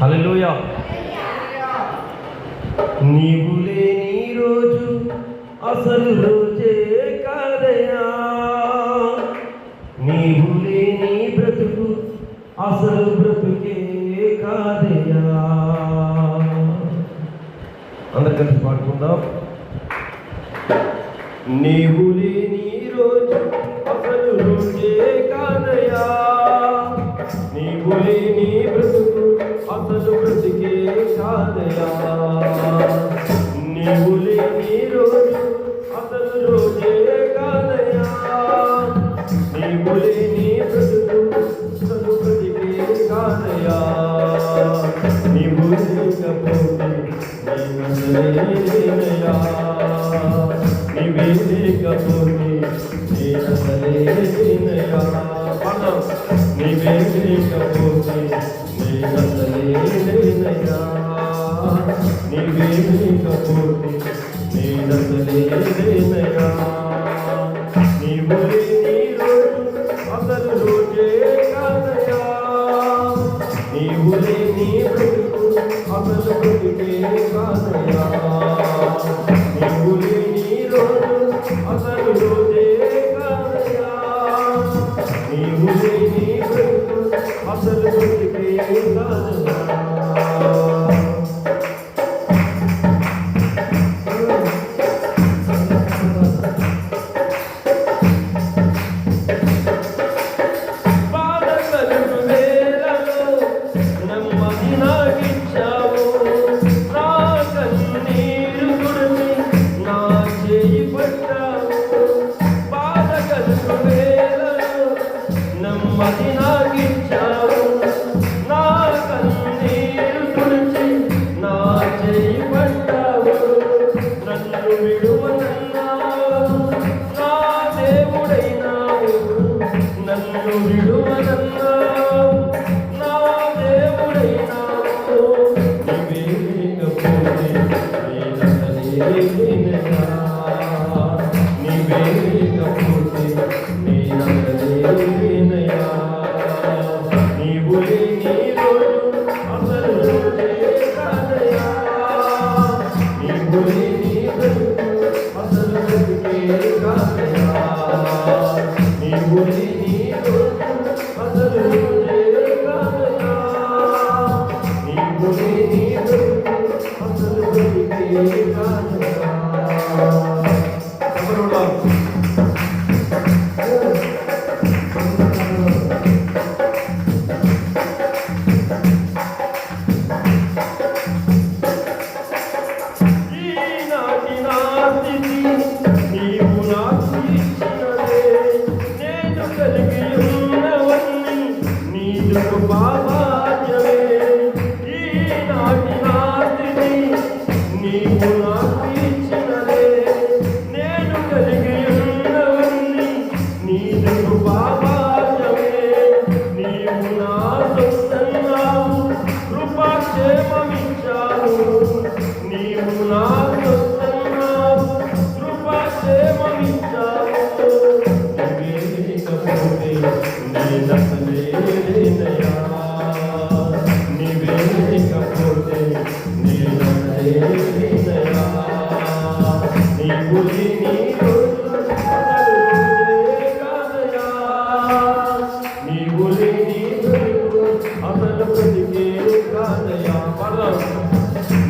హల్లెలూయా. నీవు లేని రోజు అసలు రోజే కాదయా, నీవు లేని బ్రతుకు అసలు బ్రతుకే కాదయా. అందరు కలిసి పాడుకుందాం. నీవు లేని రోజు అసలు రోజే కాదయా, నీవు లేని బ్రతుకు అసలు బ్రతికే కాదయా. నీవు లేని రోజు అసలు రోజే కాదయా, నీవు లేని బ్రతుకు అసలు బ్రతికే కాదయా. నీవు లేకపోతే నేనసలేనయా, నీవే లేకపోతే నేనసలేనయా. నీవే లేకపోతే నేనసలేనయా, నీవే లేకపోతే నేనసలేనయా. నీవు లేని రోజు అసలు రోజే కాదయా, నీవు లేని బ్రతుకు అసలు బ్రతుకే కాదయా. నీవు లేని రోజు అసలు రోజే కాదయా, నీవు లేని బ్రతుకు అసలు బ్రతుకే కాదయా.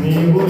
నీవు